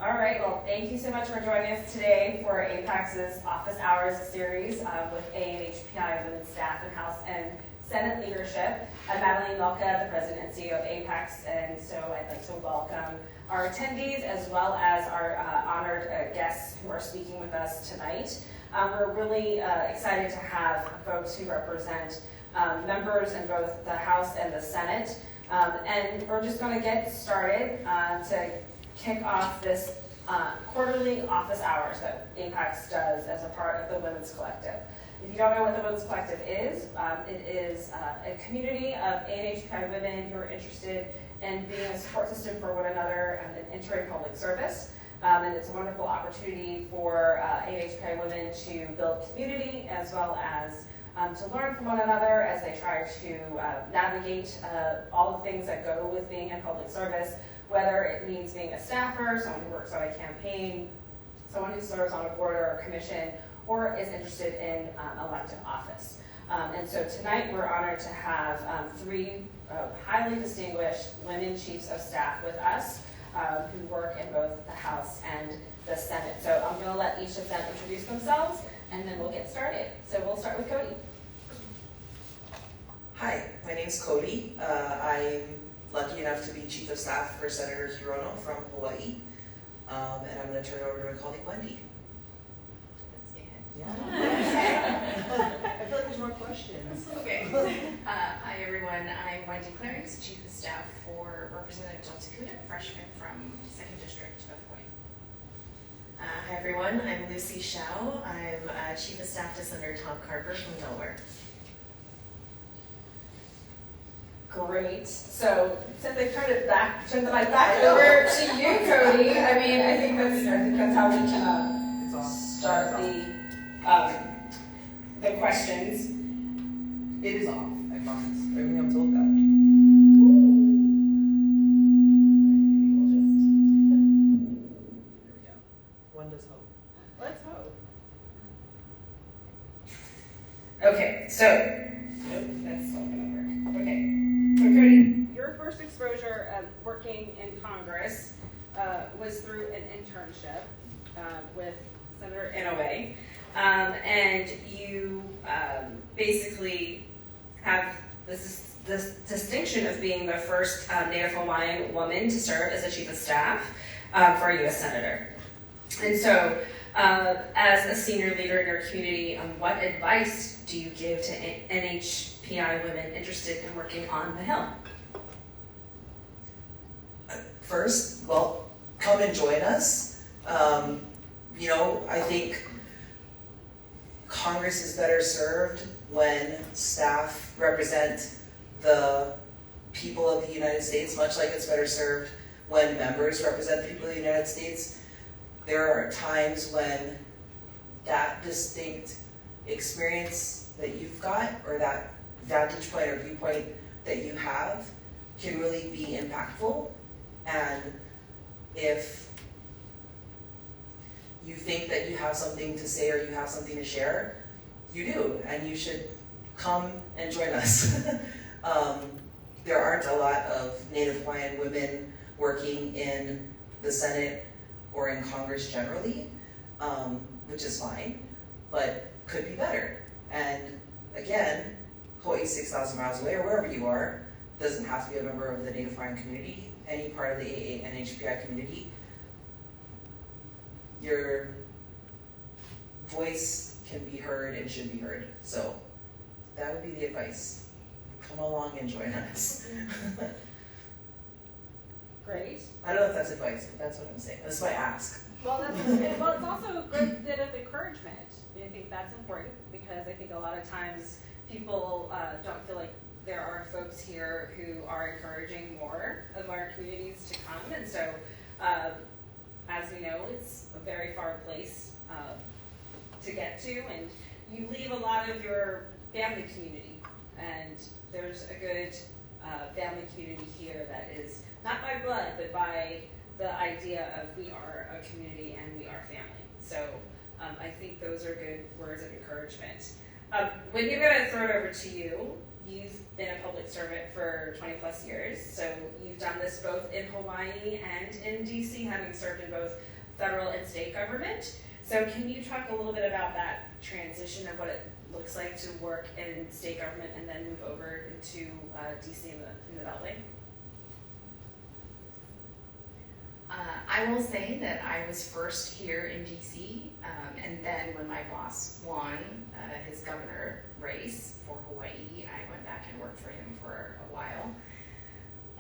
All right, well, thank you so much for joining us today for APAICS's Office Hours series with ANHPI Women's Staff and House and Senate Leadership. I'm Madeline Melka, the President and CEO of APAICS, and so I'd like to welcome our attendees as well as our honored guests who are speaking with us tonight. We're really excited to have folks who represent members in both the House and the Senate. And we're just going to get started to kick off this quarterly office hours that APAICS does as a part of the Women's Collective. If you don't know what the Women's Collective is, it is a community of ANHPI women who are interested in being a support system for one another and entering public service. And it's a wonderful opportunity for ANHPI women to build community as well as to learn from one another as they try to navigate all the things that go with being in public service, whether it means being a staffer, someone who works on a campaign, someone who serves on a board or a commission, or is interested in elected office. And so tonight we're honored to have three highly distinguished women chiefs of staff with us who work in both the House and the Senate. So I'm going to let each of them introduce themselves, and then we'll get started. So we'll start with Coti. Hi, my name's Coti. I'm lucky enough to be Chief of Staff for Senator Hirono from Hawaii. And I'm going to turn it over to my colleague, Wendy. Yeah. I feel like there's more questions. Okay. Hi everyone, I'm Wendy Clerinx, Chief of Staff for Representative Tokuda, freshman from 2nd District of Hawaii. Hi everyone, I'm Lucy Xiao. I'm Chief of Staff to Senator Carper from Delaware. Great. So since I turned the mic back over to you, Coti. I mean, I think that's how we can start the questions. It is off, I promise. I mean, I'm told that. There we go. One does hope. Let's hope. Okay, so nope, that's not going to work. Okay, so Coti, your first exposure working in Congress was through an internship with Senator Inouye. And you basically have this distinction of being the first Native Hawaiian woman to serve as a chief of staff for a U.S. senator. And so, as a senior leader in your community, what advice do you give to NHPI women interested in working on the Hill? First, well, come and join us. I think Congress is better served when staff represent the people of the United States, much like it's better served when members represent the people of the United States. There are times when that distinct experience that you've got, or that vantage point or viewpoint that you have, can really be impactful. And if you think that you have something to say or you have something to share, you do, and you should come and join us. There aren't a lot of Native Hawaiian women working in the Senate or in Congress generally, which is fine, but could be better. And again, Hawaii's 6,000 miles away, or wherever you are, doesn't have to be a member of the Native Hawaiian community, any part of the AA and HPI community. Your voice can be heard and should be heard. So that would be the advice. Come along and join us. Great. I don't know if that's advice, but that's what I'm saying. That's my ask. Well, it's also a great bit of encouragement. I think that's important because I think a lot of times people don't feel like there are folks here who are encouraging more of our communities to come. And so, as we know, it's a very far place to get to, and you leave a lot of your family community. And there's a good family community here that is not by blood, but by the idea of we are a community and we are family. So I think those are good words of encouragement. Wendy, I'm going to throw it over to you. you've been a public servant for 20 plus years, so you've done this both in Hawaii and in DC, having served in both federal and state government. So can you talk a little bit about that transition of what it looks like to work in state government and then move over into DC in the Beltway? I will say that I was first here in DC, and then when my boss won his governor race for Hawaii, I went back and worked for him for a while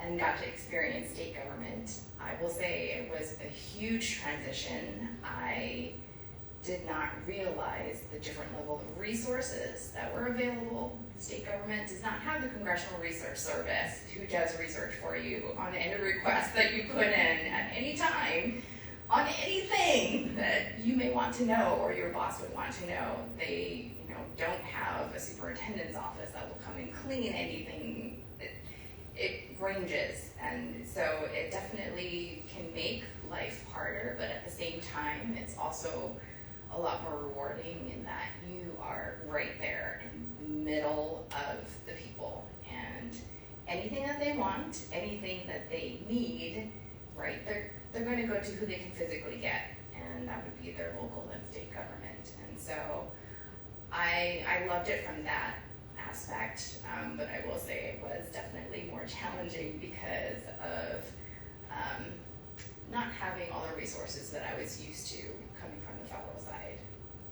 and got to experience state government. I will say it was a huge transition. I did not realize the different level of resources that were available. The state government does not have the Congressional Research Service who does research for you on any request that you put in at any time on anything that you may want to know or your boss would want to know. They, don't have a superintendent's office that will come and clean anything. It ranges, and so it definitely can make life harder, but at the same time, it's also a lot more rewarding in that you are right there in the middle of the people, and anything that they want, anything that they need, right, they're going to go to who they can physically get, and that would be their local and state government. And so I loved it from that aspect, but I will say it was definitely more challenging because of not having all the resources that I was used to coming from the federal side.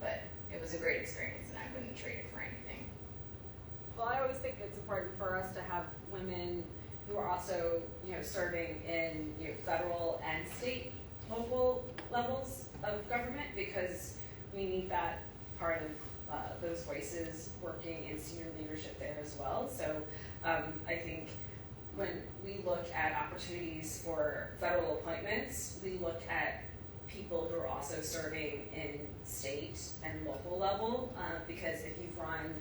But it was a great experience, and I wouldn't trade it for anything. Well, I always think it's important for us to have women who are also, serving in federal and state, local levels of government, because we need that part of those voices working in senior leadership there as well. So I think when we look at opportunities for federal appointments, we look at people who are also serving in state and local level, because if you've run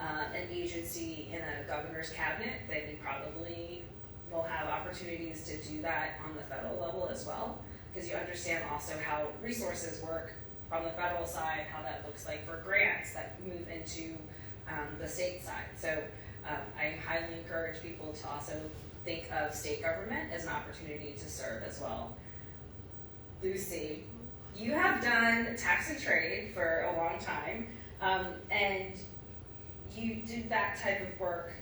an agency in a governor's cabinet, then you probably will have opportunities to do that on the federal level as well, because you understand also how resources work from the federal side, how that looks like for grants that move into the state side. So I highly encourage people to also think of state government as an opportunity to serve as well. Lucy, you have done tax and trade for a long time, and you did that type of work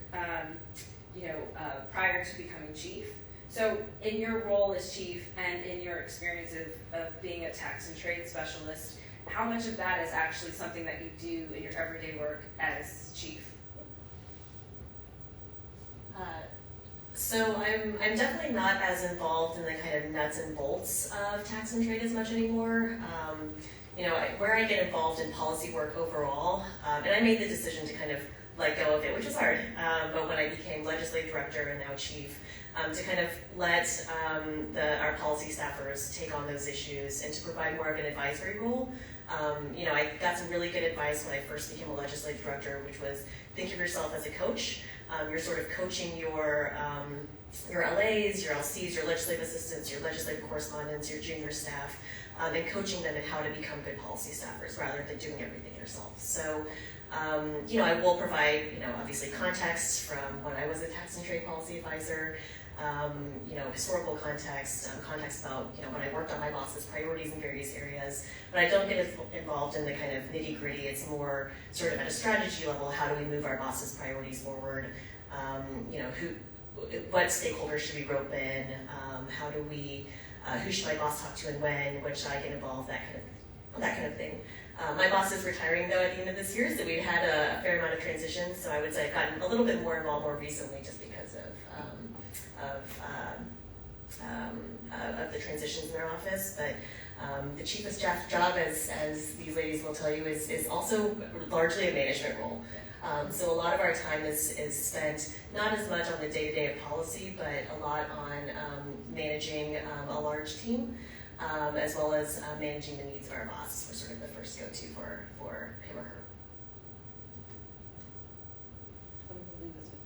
prior to becoming chief. So in your role as chief and in your experience of being a tax and trade specialist, how much of that is actually something that you do in your everyday work as chief? So I'm definitely not as involved in the kind of nuts and bolts of tax and trade as much anymore. Where I get involved in policy work overall, and I made the decision to kind of let go of it, which was hard. But when I became legislative director and now chief, to kind of let our policy staffers take on those issues and to provide more of an advisory role. I got some really good advice when I first became a legislative director, which was think of yourself as a coach. You're sort of coaching your LAs, your LCs, your legislative assistants, your legislative correspondents, your junior staff, and coaching them in how to become good policy staffers rather than doing everything yourself. So, I will provide, obviously context from when I was a tax and trade policy advisor, historical context about, when I worked on my boss's priorities in various areas, but I don't get involved in the kind of nitty gritty. It's more sort of at a strategy level, how do we move our boss's priorities forward? What stakeholders should we rope in? How do we, who should my boss talk to and when should I get involved? That kind of thing. My boss is retiring though at the end of this year, so we've had a fair amount of transitions. So I would say I've gotten a little bit more involved more recently, just because of the transitions in our office. But the chief of staff job, as these ladies will tell you, is also largely a management role. So a lot of our time is spent not as much on the day-to-day of policy, but a lot on managing a large team, as well as managing the needs of our boss. We're sort of the first go-to for him or her. Let me leave this with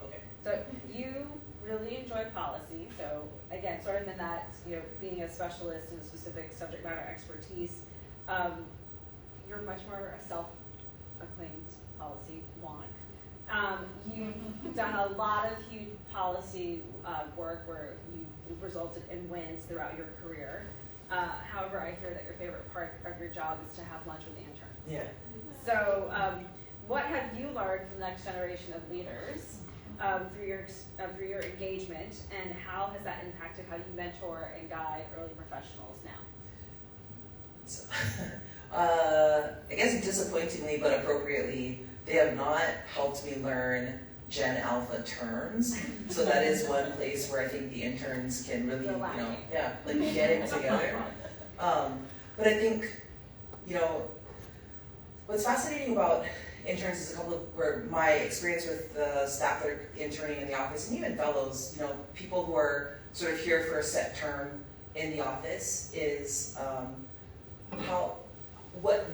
you. Okay. So you really enjoy policy. So again, sort of in that, being a specialist in a specific subject matter expertise, you're much more a self-acclaimed policy wonk. You've done a lot of huge policy work where you've resulted in wins throughout your career. However, I hear that your favorite part of your job is to have lunch with the interns. Yeah. So, what have you learned from the next generation of leaders through your engagement, and how has that impacted how you mentor and guide early professionals now? So, I guess disappointingly but appropriately, they have not helped me learn Gen Alpha terms. So that is one place where I think the interns can really, get it together. But I think, what's fascinating about interns is where my experience with the staff that are interning in the office, and even fellows, people who are sort of here for a set term in the office, is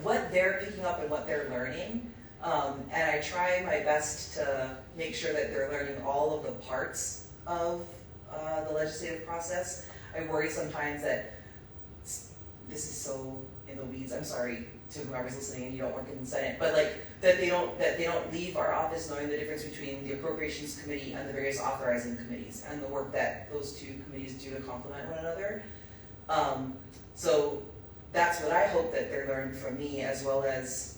what they're picking up and what they're learning. And I try my best to make sure that they're learning all of the parts of the legislative process. I worry sometimes that this is so in the weeds. I'm sorry to whoever's listening and you don't work in the Senate, but that they don't leave our office knowing the difference between the Appropriations Committee and the various authorizing committees and the work that those two committees do to complement one another. So that's what I hope that they're learning from me, as well as,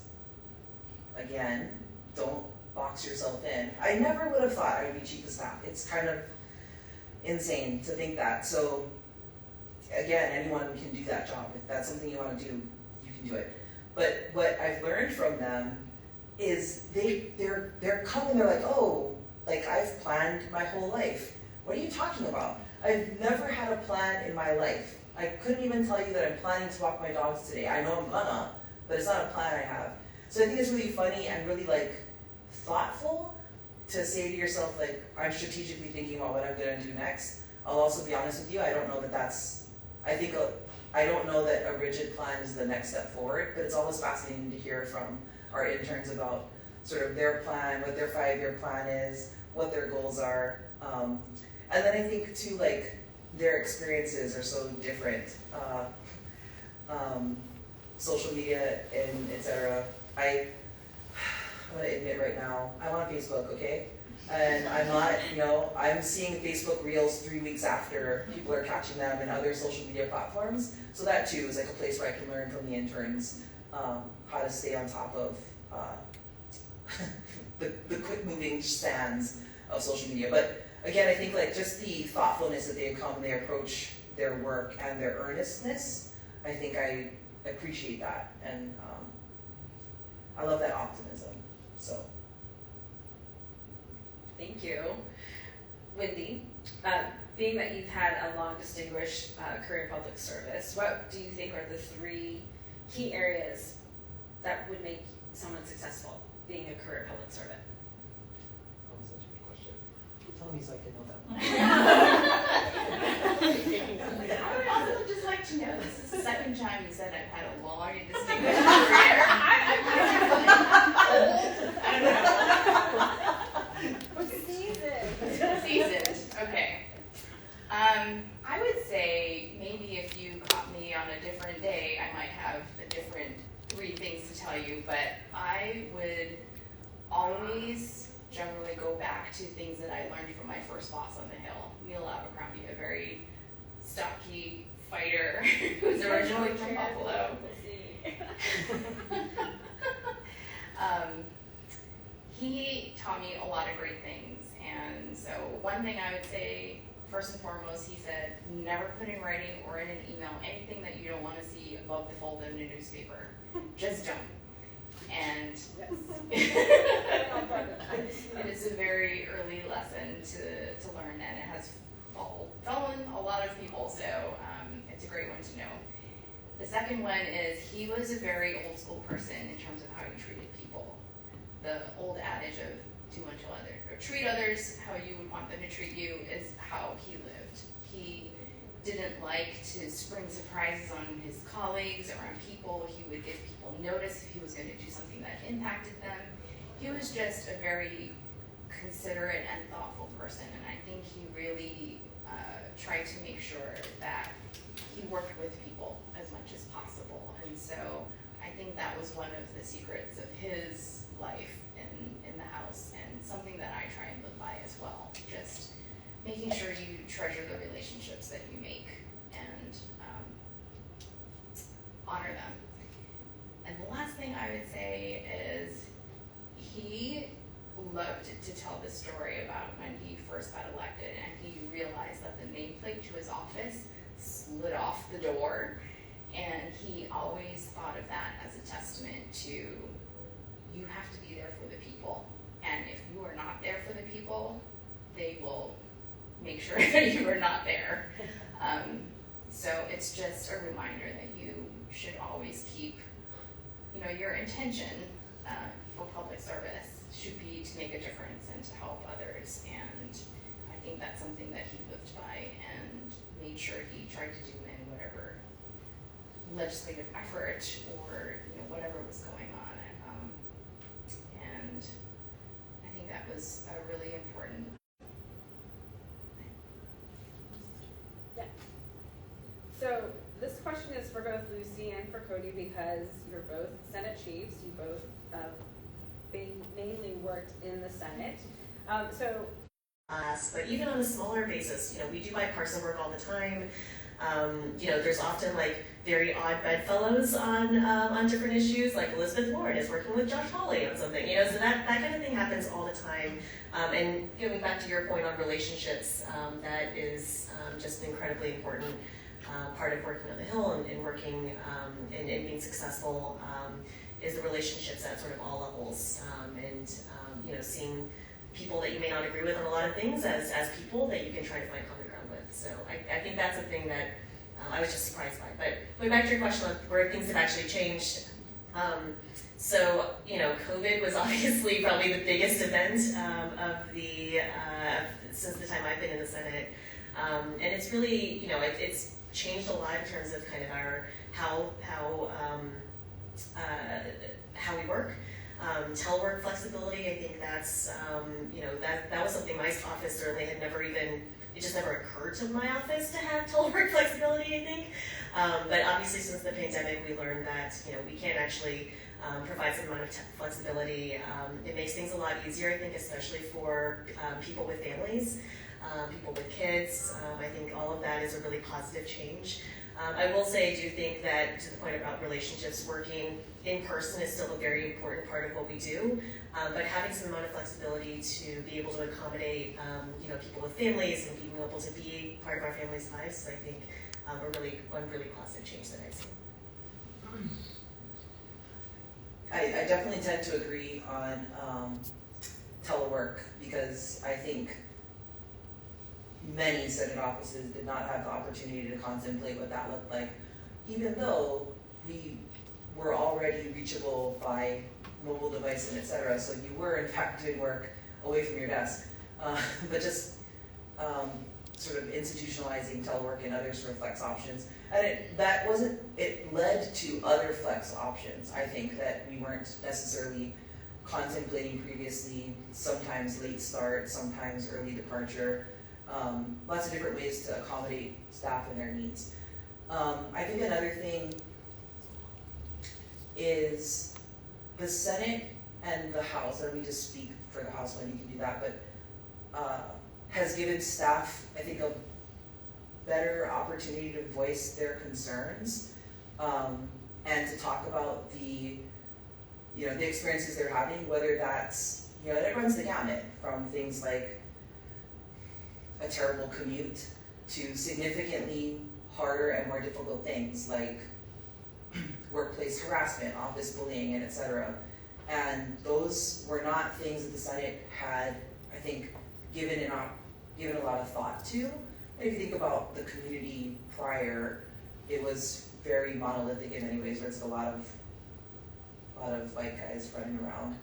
again, don't box yourself in. I never would have thought I would be chief of staff. It's kind of insane to think that. So again, anyone can do that job. If that's something you want to do, you can do it. But what I've learned from them is they're coming, they're like, oh, I've planned my whole life. What are you talking about? I've never had a plan in my life. I couldn't even tell you that I'm planning to walk my dogs today. I know I'm gonna, but it's not a plan I have. So I think it's really funny and really thoughtful to say to yourself, I'm strategically thinking about what I'm gonna do next. I'll also be honest with you, I don't know I don't know that a rigid plan is the next step forward, but it's always fascinating to hear from our interns about sort of their plan, what their 5-year plan is, what their goals are. And then I think too, their experiences are so different. Social media and et cetera. I'm gonna admit right now, I'm on Facebook, okay? And I'm not, I'm seeing Facebook Reels 3 weeks after people are catching them in other social media platforms. So that too is a place where I can learn from the interns how to stay on top of the quick moving sands of social media. But again, I think just the thoughtfulness that they come and they approach their work and their earnestness, I think I appreciate that. And I love that optimism, so. Thank you. Wendy, being that you've had a long, distinguished career in public service, what do you think are the 3 key areas that would make someone successful being a career public servant? Oh, such a good question. Tell me so I can know that. I would also just like to know, this is the second time you said I've had a long and distinguished career. I don't know. Seasoned. Okay. I would say maybe if you caught me on a different day, I might have a different 3 things to tell you, but I would always generally go back to things that I learned from my first boss on the Hill, Neil Abercrombie, a very stocky fighter who's originally from Buffalo. He taught me a lot of great things, and so one thing I would say, first and foremost, he said, never put in writing or in an email anything that you don't want to see above the fold in a newspaper. Just don't. And it is a very early lesson to learn, and it has fallen a lot of people, so it's a great one to know. The second one is he was a very old school person in terms of how he treated people. The old adage of do unto others, or treat others how you would want them to treat you, is how he lived. He didn't like to spring surprises on his colleagues or on people. He would give people notice if he was going to do something that impacted them. He was just a very considerate and thoughtful person, and I think he really tried to make sure that he worked with people as much as possible. And so I think that was one of the secrets of his life in the House, and something that I try and live by as well. Just making sure you treasure the relationships that you make and honor them. And the last thing I would say is he loved to tell the story about when he first got elected and he realized that the nameplate to his office slid off the door, and he always thought of that as a testament to you have to be there for the people, and if you are not there for the people, they will make sure that you are not there. So it's just a reminder that you should always keep, your intention for public service should be to make a difference and to help others, and I think that's something that he lived by and made sure he tried to do in whatever legislative effort or whatever was going on. And I think that was a really important. Yeah. So this question is for both Lucy and for Coti because you're both Senate chiefs. You both mainly worked in the Senate. But even on a smaller basis, we do bipartisan work all the time. There's often like very odd bedfellows on different issues. Like Elizabeth Warren is working with Josh Hawley on something. So that kind of thing happens all the time. And going back to your point on relationships, that is just an incredibly important part of working on the Hill and working and being successful. Is the relationships at sort of all levels, and seeing people that you may not agree with on a lot of things as people that you can try to find common ground with. So I think that's a thing that I was just surprised by. But going back to your question on where things have actually changed, COVID was obviously probably the biggest event of the since the time I've been in the Senate, and it's really it's changed a lot in terms of kind of our how we work. Telework flexibility, I think that's, that was something my office certainly had never even, it just never occurred to my office to have telework flexibility, I think. But obviously since the pandemic, we learned that, we can't actually provide some amount of flexibility. It makes things a lot easier, I think, especially for people with families, people with kids. I think all of that is a really positive change. I will say, I do think that, to the point about relationships, working in person is still a very important part of what we do, but having some amount of flexibility to be able to accommodate, people with families and being able to be part of our families' lives, I think one really positive change that I've seen. I definitely tend to agree on telework because I think many Senate offices did not have the opportunity to contemplate what that looked like, even though we were already reachable by mobile device and et cetera. So you were in fact doing work away from your desk, but just sort of institutionalizing telework and other sort of flex options. And it led to other flex options, I think, that we weren't necessarily contemplating previously, sometimes late start, sometimes early departure. Lots of different ways to accommodate staff and their needs. I think another thing is the Senate and the House, let me just speak for the House when you can do that, but has given staff, I think, a better opportunity to voice their concerns and to talk about the experiences they're having, whether that's, it runs the gamut from things like a terrible commute to significantly harder and more difficult things like workplace harassment, office bullying, and et cetera. And those were not things that the Senate had, I think, given a lot of thought to. And if you think about the community prior, it was very monolithic in many ways, where it's a lot of white guys running around,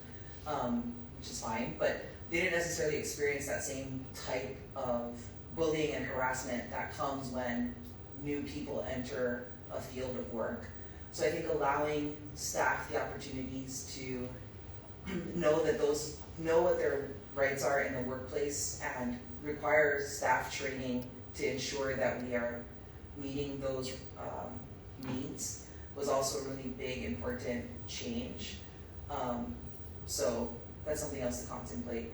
which is fine, but they didn't necessarily experience that same type of bullying and harassment that comes when new people enter a field of work. So I think allowing staff the opportunities to know what their rights are in the workplace and require staff training to ensure that we are meeting those needs was also a really big, important change. So that's something else to contemplate.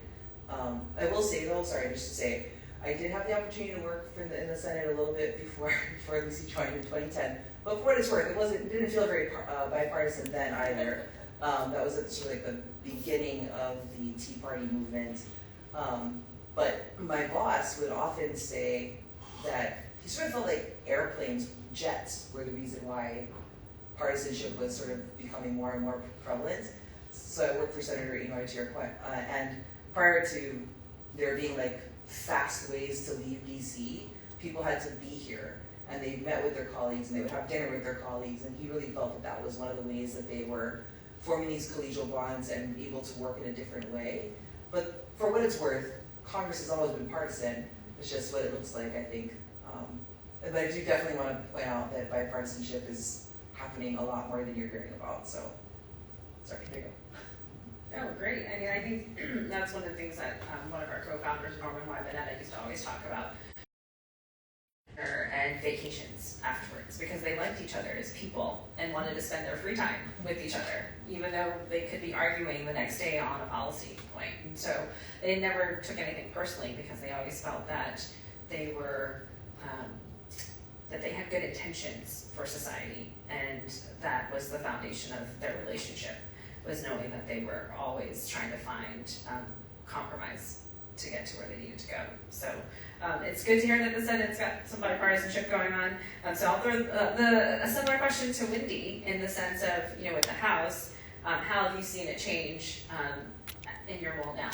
I will say though, sorry, just to say, I did have the opportunity to work in the Senate a little bit before Lucy joined in 2010. But for what it's worth, it didn't feel very bipartisan then either. That was at sort of like the beginning of the Tea Party movement. But my boss would often say that he sort of felt like airplanes, jets, were the reason why partisanship was sort of becoming more and more prevalent. So I worked for Senator Inoue, to your point, and prior to there being like fast ways to leave DC, people had to be here, and they met with their colleagues, and they would have dinner with their colleagues, and he really felt that that was one of the ways that they were forming these collegial bonds and able to work in a different way. But for what it's worth, Congress has always been partisan. It's just what it looks like, I think. But I do definitely want to point out that bipartisanship is happening a lot more than you're hearing about, so, sorry, there you go. Oh, great. I mean, I think that's one of the things that one of our co-founders, Norman Wymanetta, used to always talk about. And vacations afterwards, because they liked each other as people and wanted to spend their free time with each other, even though they could be arguing the next day on a policy point. And so they never took anything personally, because they always felt that they were, that they had good intentions for society, and that was the foundation of their relationship, was knowing that they were always trying to find compromise to get to where they needed to go. So it's good to hear that the Senate's got some bipartisanship going on. So I'll throw a similar question to Wendy, in the sense of, with the House, how have you seen it change in your role now?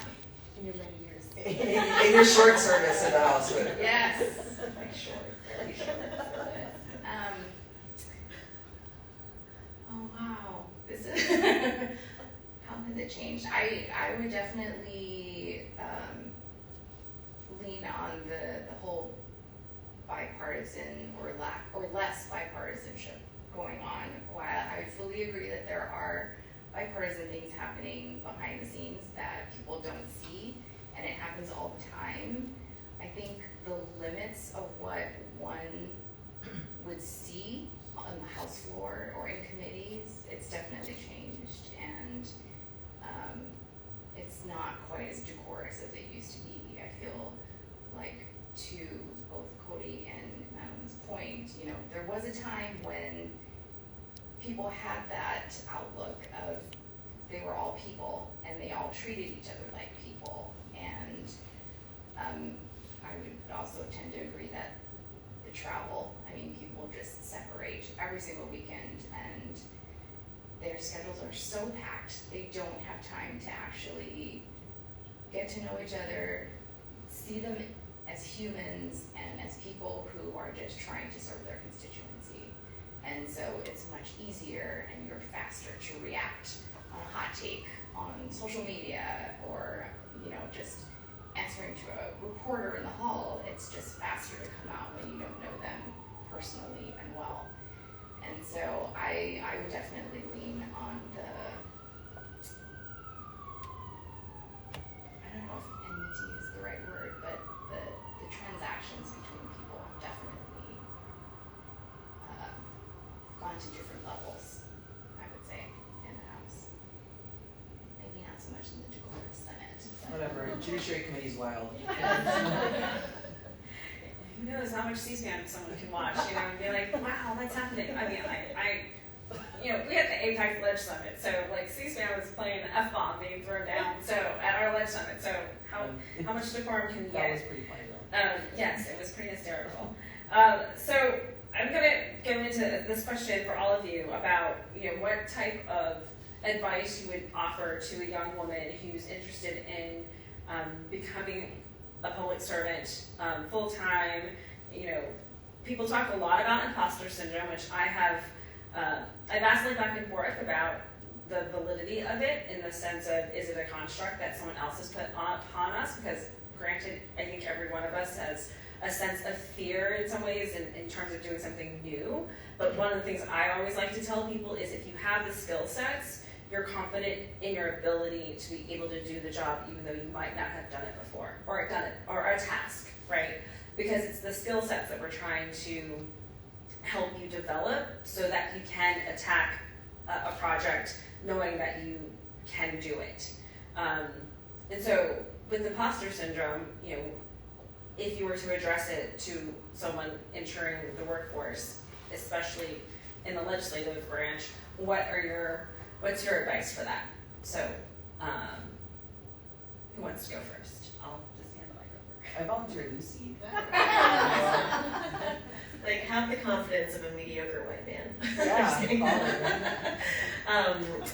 In your many years. In your short service in the House. Yes, like short, very short service. Oh wow, this is how has it changed? I would definitely lean on the whole bipartisan or less bipartisanship going on. While I fully agree that there are bipartisan things happening behind the scenes that people don't see, and it happens all the time, I think the limits of what one would see on the House floor or in committees, it's definitely changed, and it's not quite as decorous as it used to be. I feel like, to both Coti and Madeline's point, there was a time when people had that outlook of they were all people and they all treated each other like people, and I would also tend to agree that the travel, people just separate every single weekend, and their schedules are so packed, they don't have time to actually get to know each other, see them as humans and as people who are just trying to serve their constituency. And so it's much easier, and you're faster to react on a hot take on social media, or just answering to a reporter in the hall. It's just faster to come out when you don't know them personally and well. And so I would definitely lean on the, I don't know if enmity is the right word, but the transactions between people have definitely gone to different levels, I would say, in the House. Maybe not so much in the decorous Senate. Whatever, Judiciary Committee's wild. Who knows how much C-SPAN someone can watch, and be like, wow, that's happening. I mean, we had the APAICS Ledge Summit, so C-SPAN was playing the F-bomb being thrown down, so at our Ledge Summit, so how much decorum can you That get? was pretty funny though. Yes, it was pretty hysterical. So I'm gonna go into this question for all of you about, what type of advice you would offer to a young woman who's interested in becoming a public servant full-time. People talk a lot about imposter syndrome, which I've vacillate back and forth about the validity of it, in the sense of, is it a construct that someone else has put upon us? Because granted, I think every one of us has a sense of fear in some ways in terms of doing something new. But one of the things I always like to tell people is, if you have the skill sets, you're confident in your ability to be able to do the job, even though you might not have done it before, or a task, right? Because it's the skill sets that we're trying to help you develop, so that you can attack a project knowing that you can do it. And so with imposter syndrome, if you were to address it to someone entering the workforce, especially in the legislative branch, what's your advice for that? So, who wants to go first? I'll just hand the mic over. I volunteer Lucy. Like, have the confidence of a mediocre white man. Yeah, Just kidding. I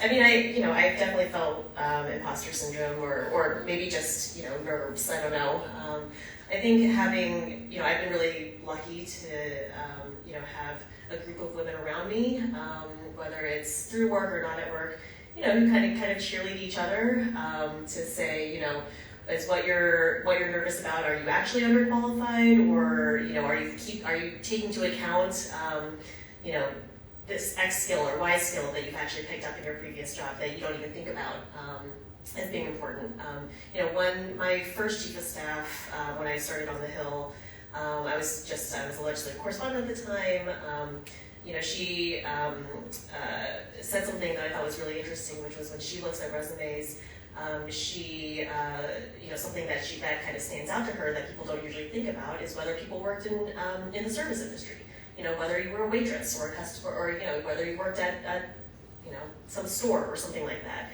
mean, I've definitely felt imposter syndrome, or maybe just nerves. I don't know. I think having I've been really lucky to have a group of women around me, whether it's through work or not at work, who kind of cheerlead each other to say, is what you're nervous about, are you actually underqualified, or are you taking into account this X skill or Y skill that you've actually picked up in your previous job that you don't even think about as being important. When my first chief of staff, when I started on the Hill, I was a legislative correspondent at the time. She said something that I thought was really interesting, which was when she looks at resumes, something that kind of stands out to her that people don't usually think about is whether people worked in the service industry. Whether you were a waitress or a customer, or whether you worked at some store or something like that.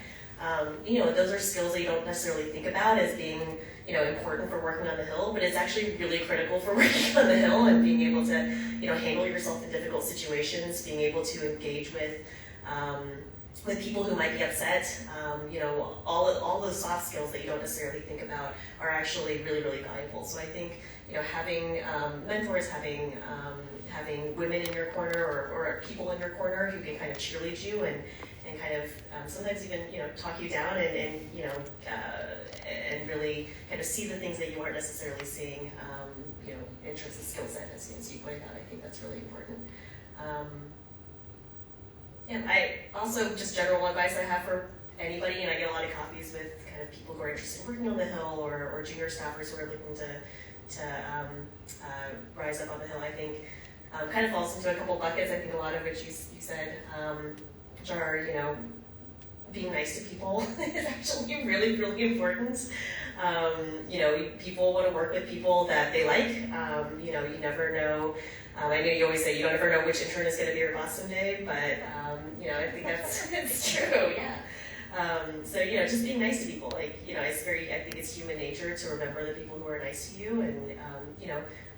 Those are skills that you don't necessarily think about as being important for working on the Hill, but it's actually really critical for working on the Hill and being able to handle yourself in difficult situations, being able to engage with people who might be upset. All those soft skills that you don't necessarily think about are actually really, really valuable. So I think having mentors, having women in your corner or people in your corner who can kind of cheerlead you and kind of sometimes even talk you down and really kind of see the things that you aren't necessarily seeing in terms of skill set, as you pointed out. I think that's really important. And I also, just general advice I have for anybody, and I get a lot of copies with kind of people who are interested in working on the Hill or junior staffers who are looking to rise up on the Hill. I think kind of falls into a couple buckets. I think a lot of which you said, which are, being nice to people is actually really, really important. People want to work with people that they like. You never know. I know you always say you don't ever know which intern is going to be your boss someday, but I think it's true. Yeah. So just being nice to people. I think it's human nature to remember the people who are nice to you, and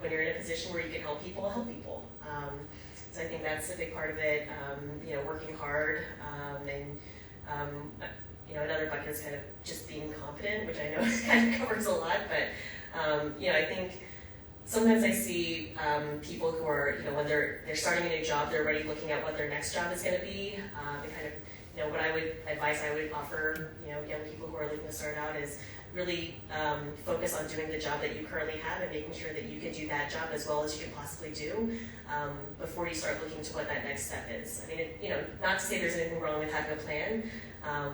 when you're in a position where you can help people, help people. So I think that's a big part of it. Working hard, and another bucket is kind of just being competent, which I know kind of covers a lot. But I think sometimes I see people who are when they're starting a new job, they're already looking at what their next job is going to be. And kind of what I would offer young people who are looking to start out is really focus on doing the job that you currently have and making sure that you can do that job as well as you can possibly do before you start looking to what that next step is. I mean, not to say there's anything wrong with having a plan,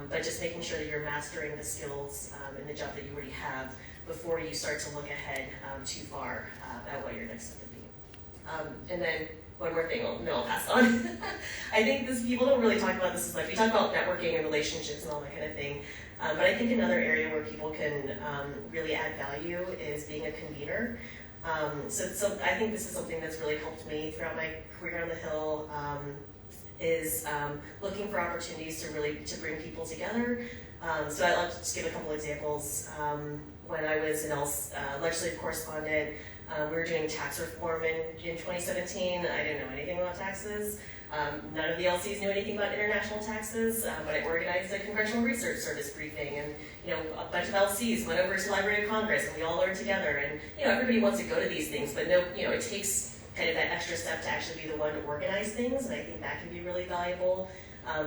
but just making sure that you're mastering the skills in the job that you already have before you start to look ahead too far at what your next step would be. And then one more thing, I'll pass on. I think people don't really talk about this as much. We talk about networking and relationships and all that kind of thing. But I think another area where people can really add value is being a convener. So I think this is something that's really helped me throughout my career on the Hill, is looking for opportunities to bring people together. So I'll just give a couple examples. When I was a legislative correspondent, we were doing tax reform in 2017. I didn't know anything about taxes. None of the LCs knew anything about international taxes, but I organized a Congressional Research Service briefing, and a bunch of LCs went over to the Library of Congress, and we all learned together. And everybody wants to go to these things, but it takes kind of that extra step to actually be the one to organize things, and I think that can be really valuable.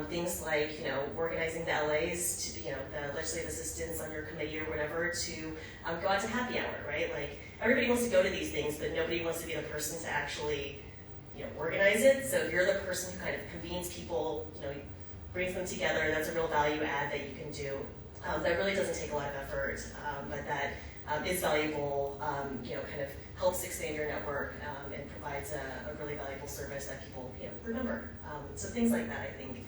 Things like organizing the LAs, the legislative assistants on your committee or whatever, to go out to happy hour, right? Like everybody wants to go to these things, but nobody wants to be the person to actually organize it. So if you're the person who kind of convenes people, brings them together, that's a real value add that you can do. That really doesn't take a lot of effort, but that is valuable, kind of helps expand your network and provides a really valuable service that people remember. So things like that, I think,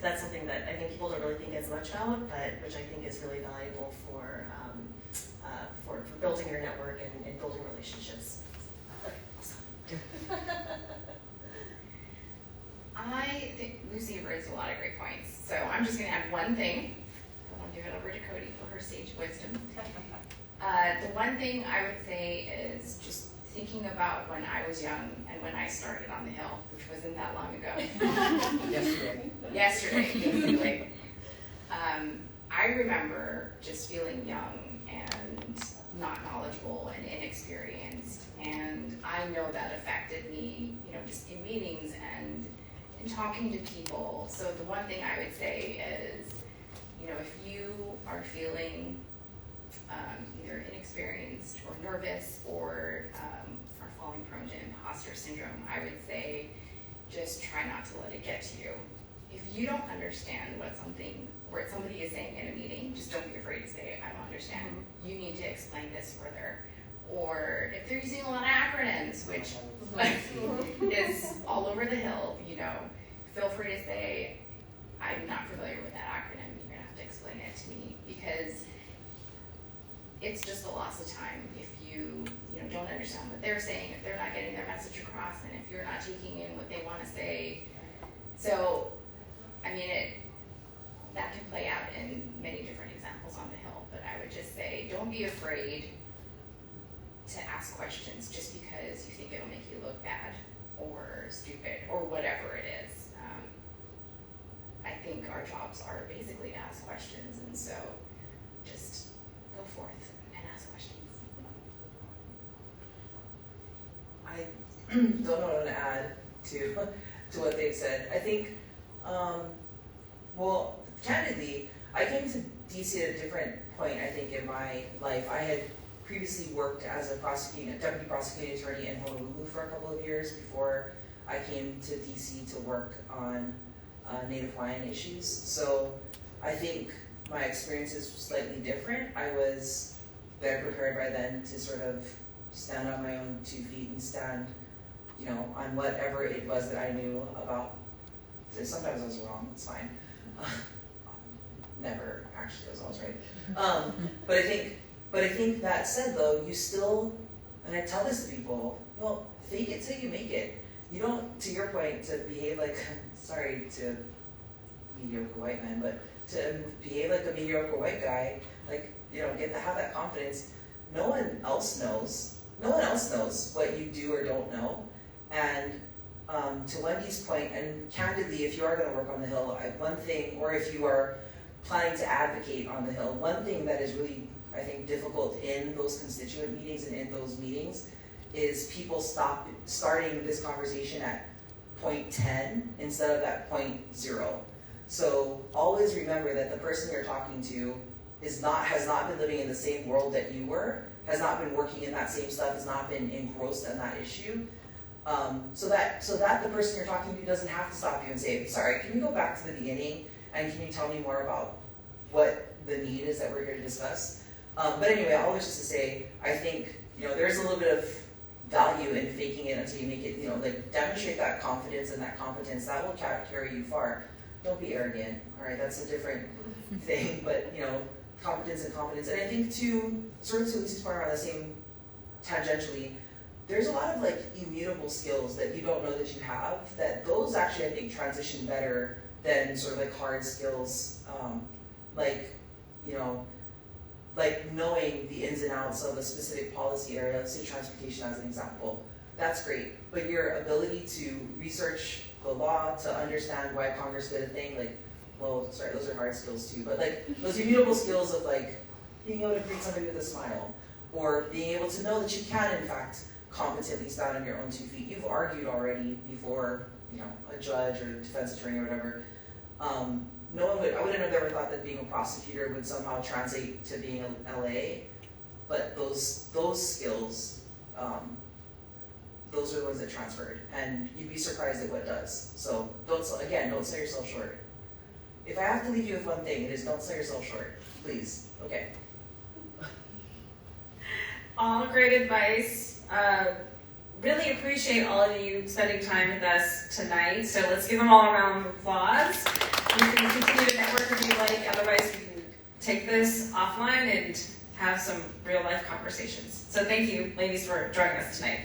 That's something that I think people don't really think as much about, but which I think is really valuable for building your network and building relationships. Okay, awesome. I think Lucy raised a lot of great points, so I'm just going to add one thing. I want to give it over to Coti for her sage wisdom. The one thing I would say is just thinking about when I was young and when I started on the Hill, which wasn't that long ago. Yesterday, basically. I remember just feeling young and not knowledgeable and inexperienced, and I know that affected me, just in meetings and in talking to people. So the one thing I would say is, if you are feeling either inexperienced or nervous or are falling prone to imposter syndrome, I would say just try not to let it get to you. If you don't understand what somebody is saying in a meeting, just don't be afraid to say, I don't understand. You need to explain this further. Or if they're using a lot of acronyms, which is all over the Hill, feel free to say, I'm not familiar with that acronym. You're gonna have to explain it to me, because it's just a loss of time if you don't understand what they're saying, if they're not getting their message across, and if you're not taking in what they want to say. So, that can play out in many different examples on the Hill, but I would just say, don't be afraid to ask questions just because you think it'll make you look bad or stupid or whatever it is. I think our jobs are basically to ask questions, and so just go forth and ask questions. I don't know what to add to what they've said. I think, candidly, I came to DC at a different point, I think, in my life. I had previously worked as a deputy prosecuting attorney in Honolulu for a couple of years before I came to DC to work on Native Hawaiian issues. So I think my experience is slightly different. I was better prepared by then to sort of stand on my own 2 feet and stand, on whatever it was that I knew about. Sometimes I was wrong, it's fine. Never actually was always right. But I think that said though, you still, and I tell this to people, fake it till you make it. You don't, to your point, to behave like, sorry to mediocre white men, but to behave like a mediocre white guy, have that confidence. No one else knows what you do or don't know. And to Wendy's point, and candidly, if you are going to work on the Hill, one thing, or if you are planning to advocate on the Hill, one thing that is really, I think, difficult in those constituent meetings and in those meetings is people starting this conversation at point 10 instead of at point 0. So always remember that the person you're talking to has not been living in the same world that you were, has not been working in that same stuff, has not been engrossed in that issue. So that the person you're talking to doesn't have to stop you and say, sorry, can you go back to the beginning and can you tell me more about what the need is that we're here to discuss? But anyway, all this just to say, I think, there's a little bit of value in faking it until you make it, demonstrate that confidence and that competence. That will carry you far. Don't be arrogant, all right? That's a different thing, but, competence and confidence. And I think to Lucy's point around the same tangentially, there's a lot of immutable skills that you don't know that you have, that those actually I think transition better than sort of hard skills, knowing the ins and outs of a specific policy area, say transportation as an example. That's great, but your ability to research the law, to understand why Congress did a thing, those are hard skills too, but those immutable skills of being able to greet somebody with a smile, or being able to know that you can in fact competently stand on your own 2 feet. You've argued already before, a judge or defense attorney or whatever. I wouldn't have ever thought that being a prosecutor would somehow translate to being an LA, but those skills, those are the ones that transferred, and you'd be surprised at what it does. So don't sell yourself short. If I have to leave you with one thing, it is don't sell yourself short, please. Okay. All great advice. really appreciate all of you spending time with us tonight. So let's give them all a round of applause. You can continue to network if you like. Otherwise, you can take this offline and have some real life conversations. So thank you, ladies, for joining us tonight.